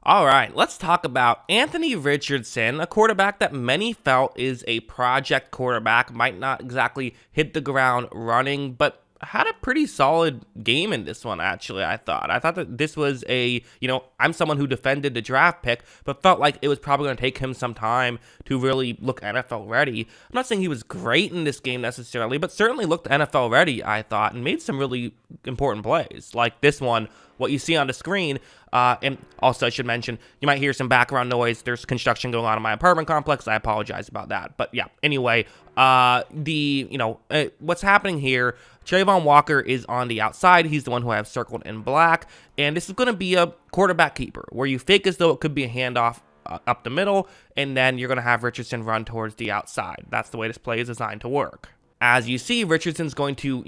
All right, let's talk about Anthony Richardson, a quarterback that many felt is a project quarterback, might not exactly hit the ground running, but had a pretty solid game in this one, actually, I thought. I thought that this was I'm someone who defended the draft pick, but felt like it was probably going to take him some time to really look NFL ready. I'm not saying he was great in this game necessarily, but certainly looked NFL ready, I thought, and made some really important plays, like this one, what you see on the screen. And also, I should mention, you might hear some background noise. There's construction going on in my apartment complex. I apologize about that. But yeah, anyway, what's happening here, Trayvon Walker is on the outside. He's the one who I have circled in black. And this is going to be a quarterback keeper where you fake as though it could be a handoff up the middle, and then you're going to have Richardson run towards the outside. That's the way this play is designed to work. As you see, Richardson's going to,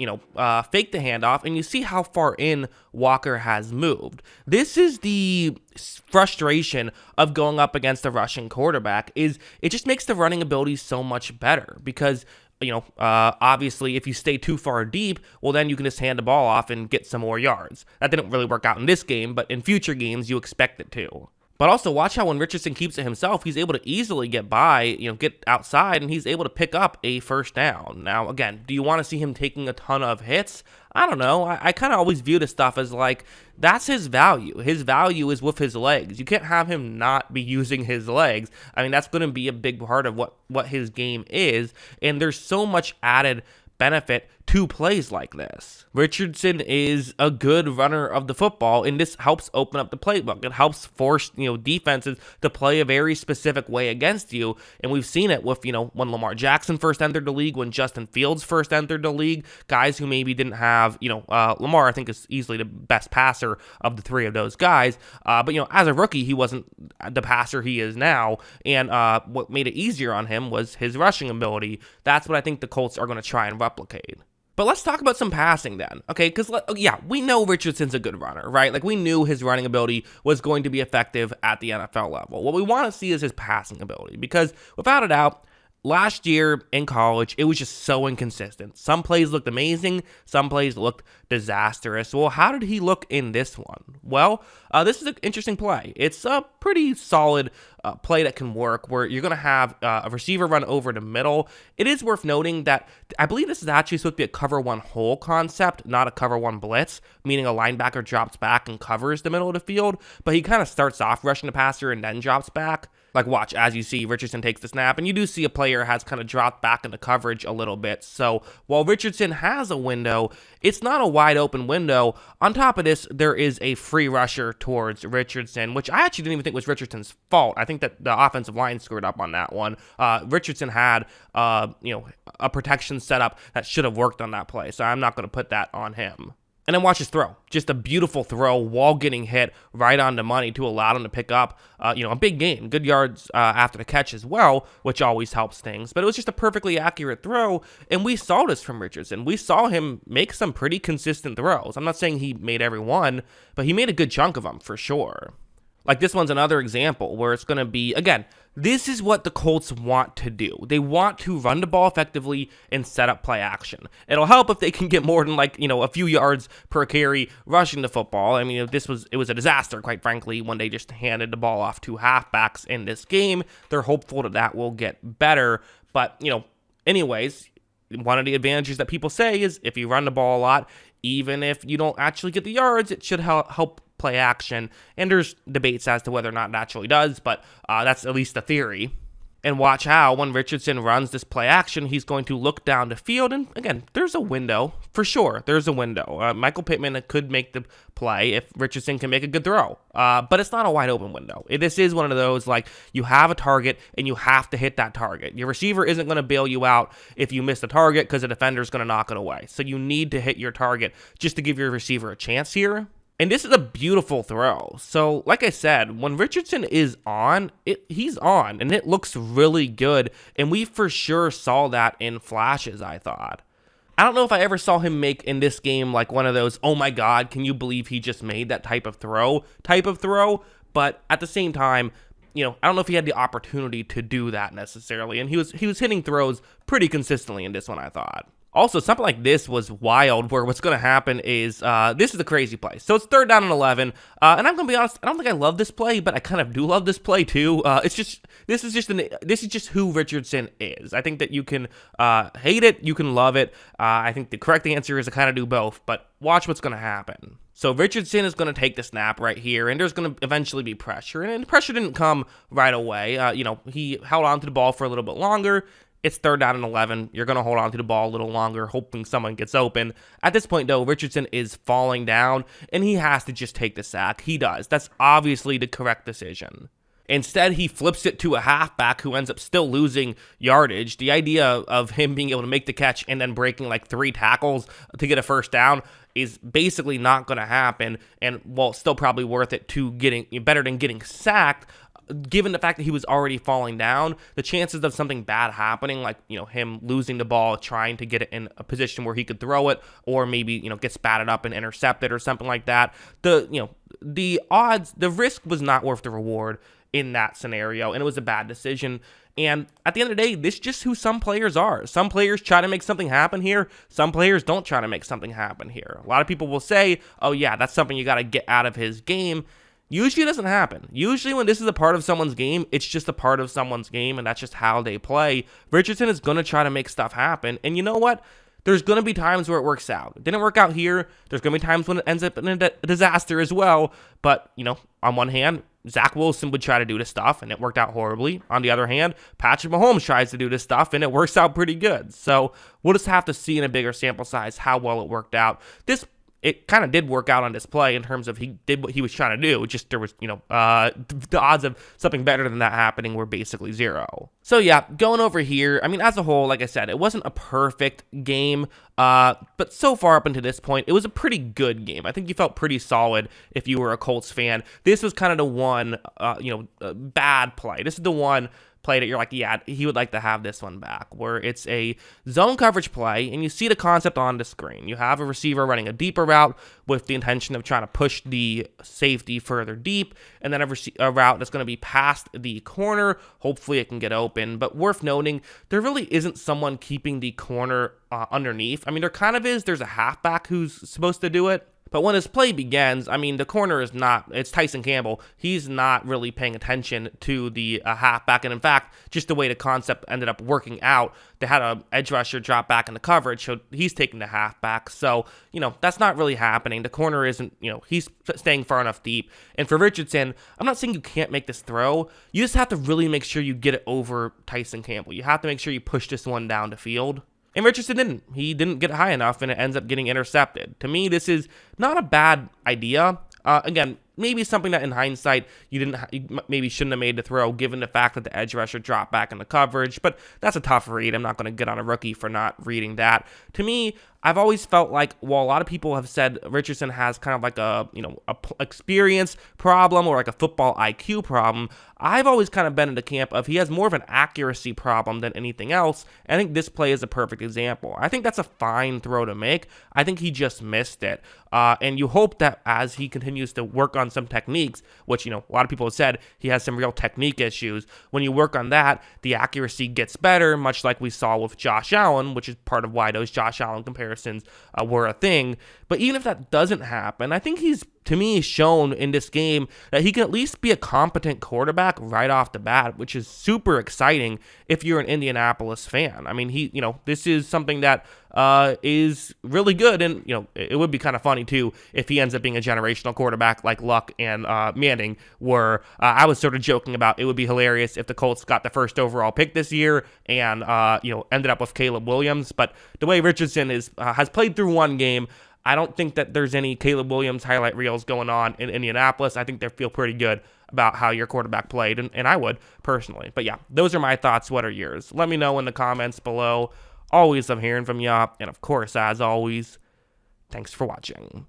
fake the handoff, and you see how far in Walker has moved. This is the frustration of going up against a rushing quarterback, is it just makes the running ability so much better because, obviously if you stay too far deep, well, then you can just hand the ball off and get some more yards. That didn't really work out in this game, but in future games, you expect it to. But also watch how when Richardson keeps it himself, he's able to easily get by, get outside, and he's able to pick up a first down. Now, again, do you want to see him taking a ton of hits? I don't know. I kind of always view this stuff as like, that's his value. His value is with his legs. You can't have him not be using his legs. I mean, that's going to be a big part of what his game is, and there's so much added benefit to plays like this. Richardson is a good runner of the football, and this helps open up the playbook. It helps force, defenses to play a very specific way against you, and we've seen it with, when Lamar Jackson first entered the league, when Justin Fields first entered the league, guys who maybe didn't have, Lamar I think is easily the best passer of the three of those guys, but as a rookie, he wasn't the passer he is now, and what made it easier on him was his rushing ability. That's what I think the Colts are going to try and replicate. But let's talk about some passing then, okay? Because, we know Richardson's a good runner, right? Like, we knew his running ability was going to be effective at the NFL level. What we want to see is his passing ability because, without a doubt, last year in college, it was just so inconsistent. Some plays looked amazing, some plays looked disastrous. Well, how did he look in this one? Well, this is an interesting play. It's a pretty solid play that can work where you're going to have a receiver run over the middle. It is worth noting that I believe this is actually supposed to be a cover one hole concept, not a cover one blitz, meaning a linebacker drops back and covers the middle of the field, but he kind of starts off rushing the passer and then drops back. Like, watch, as you see, Richardson takes the snap, and you do see a player has kind of dropped back into coverage a little bit. So while Richardson has a window, it's not a wide open window. On top of this, there is a free rusher towards Richardson, which I actually didn't even think was Richardson's fault. I think that the offensive line screwed up on that one. Richardson had, a protection setup that should have worked on that play, so I'm not going to put that on him. And then watch his throw. Just a beautiful throw while getting hit right on the money to allow him to pick up, a big gain. Good yards after the catch as well, which always helps things. But it was just a perfectly accurate throw, and we saw this from Richardson. We saw him make some pretty consistent throws. I'm not saying he made every one, but he made a good chunk of them for sure. Like, this one's another example where it's going to be, again, this is what the Colts want to do. They want to run the ball effectively and set up play action. It'll help if they can get more than a few yards per carry rushing the football. I mean, it was a disaster, quite frankly, when they just handed the ball off to halfbacks in this game. They're hopeful that will get better. But, anyways, one of the advantages that people say is if you run the ball a lot, even if you don't actually get the yards, it should help play action, and there's debates as to whether or not it actually does, but that's at least the theory. And watch how when Richardson runs this play action, he's going to look down the field, and again, there's a window, for sure, there's a window. Michael Pittman could make the play if Richardson can make a good throw, but it's not a wide open window. This is one of those, you have a target, and you have to hit that target. Your receiver isn't going to bail you out if you miss the target, because the defender's going to knock it away. So you need to hit your target just to give your receiver a chance here. And this is a beautiful throw. So, like I said, when Richardson is on, he's on, and it looks really good. And we for sure saw that in flashes, I thought. I don't know if I ever saw him make in this game one of those, oh my God, can you believe he just made that type of throw. But at the same time, I don't know if he had the opportunity to do that necessarily. And he was hitting throws pretty consistently in this one, I thought. Also, something like this was wild, where what's going to happen is, this is a crazy play. So it's 3rd down and 11, and I'm going to be honest, I don't think I love this play, but I kind of do love this play too. This is just who Richardson is. I think that you can hate it, you can love it. I think the correct answer is to kind of do both, but watch what's going to happen. So Richardson is going to take the snap right here, and there's going to eventually be pressure, and the pressure didn't come right away. He held on to the ball for a little bit longer. It's 3rd down and 11. You're going to hold on to the ball a little longer, hoping someone gets open. At this point, though, Richardson is falling down, and he has to just take the sack. He does. That's obviously the correct decision. Instead, he flips it to a halfback who ends up still losing yardage. The idea of him being able to make the catch and then breaking like 3 tackles to get a 1st down is basically not going to happen, and while it's still probably worth it to getting better than getting sacked, given the fact that he was already falling down, the chances of something bad happening, like, him losing the ball, trying to get it in a position where he could throw it, or maybe, get spatted up and intercepted or something like that, the odds, the risk was not worth the reward in that scenario, and it was a bad decision. And at the end of the day, this is just who some players are. Some players try to make something happen here. Some players don't try to make something happen here. A lot of people will say, oh yeah, that's something you got to get out of his game. Usually it doesn't happen. Usually when this is a part of someone's game, it's just a part of someone's game, and that's just how they play. Richardson is going to try to make stuff happen, and you know what? There's going to be times where it works out. It didn't work out here. There's going to be times when it ends up in a disaster as well, but, on one hand, Zach Wilson would try to do this stuff, and it worked out horribly. On the other hand, Patrick Mahomes tries to do this stuff, and it works out pretty good. So we'll just have to see in a bigger sample size how well it worked out. It kind of did work out on display in terms of he did what he was trying to do. Just there was, the odds of something better than that happening were basically 0. So yeah, going over here, I mean, as a whole, like I said, it wasn't a perfect game, but so far up until this point, it was a pretty good game. I think you felt pretty solid if you were a Colts fan. This was kind of the one, bad play. This is the one play that you're like, yeah, he would like to have this one back, where it's a zone coverage play, and you see the concept on the screen. You have a receiver running a deeper route with the intention of trying to push the safety further deep, and then a route that's going to be past the corner. Hopefully it can get open, but worth noting, there really isn't someone keeping the corner underneath. I mean, there kind of is. There's a halfback who's supposed to do it. But when this play begins, I mean, the corner is not, it's Tyson Campbell. He's not really paying attention to the halfback. And in fact, just the way the concept ended up working out, they had an edge rusher drop back into coverage, so he's taking the halfback. So, that's not really happening. The corner isn't, he's staying far enough deep. And for Richardson, I'm not saying you can't make this throw. You just have to really make sure you get it over Tyson Campbell. You have to make sure you push this one down the field. And Richardson didn't. He didn't get high enough, and it ends up getting intercepted. To me, this is not a bad idea. Again, maybe something that in hindsight you maybe shouldn't have made the throw, given the fact that the edge rusher dropped back into coverage. But that's a tough read. I'm not going to get on a rookie for not reading that. To me, I've always felt like, while a lot of people have said Richardson has kind of like a experience problem or like a football IQ problem, I've always kind of been in the camp of he has more of an accuracy problem than anything else. I think this play is a perfect example. I think that's a fine throw to make. I think he just missed it. And you hope that as he continues to work on some techniques, which, a lot of people have said he has some real technique issues. When you work on that, the accuracy gets better, much like we saw with Josh Allen, which is part of why those Josh Allen comparisons were a thing. But even if that doesn't happen, I think he's, to me, shown in this game that he can at least be a competent quarterback right off the bat, which is super exciting if you're an Indianapolis fan. I mean, this is something that is really good, and it would be kind of funny too if he ends up being a generational quarterback like Luck and Manning were. I was sort of joking about it would be hilarious if the Colts got the first overall pick this year and ended up with Caleb Williams. But the way Richardson has played through one game, I don't think that there's any Caleb Williams highlight reels going on in Indianapolis. I think they feel pretty good about how your quarterback played, and I would personally. But yeah, those are my thoughts. What are yours? Let me know in the comments below. Always love hearing from you. And of course, as always, thanks for watching.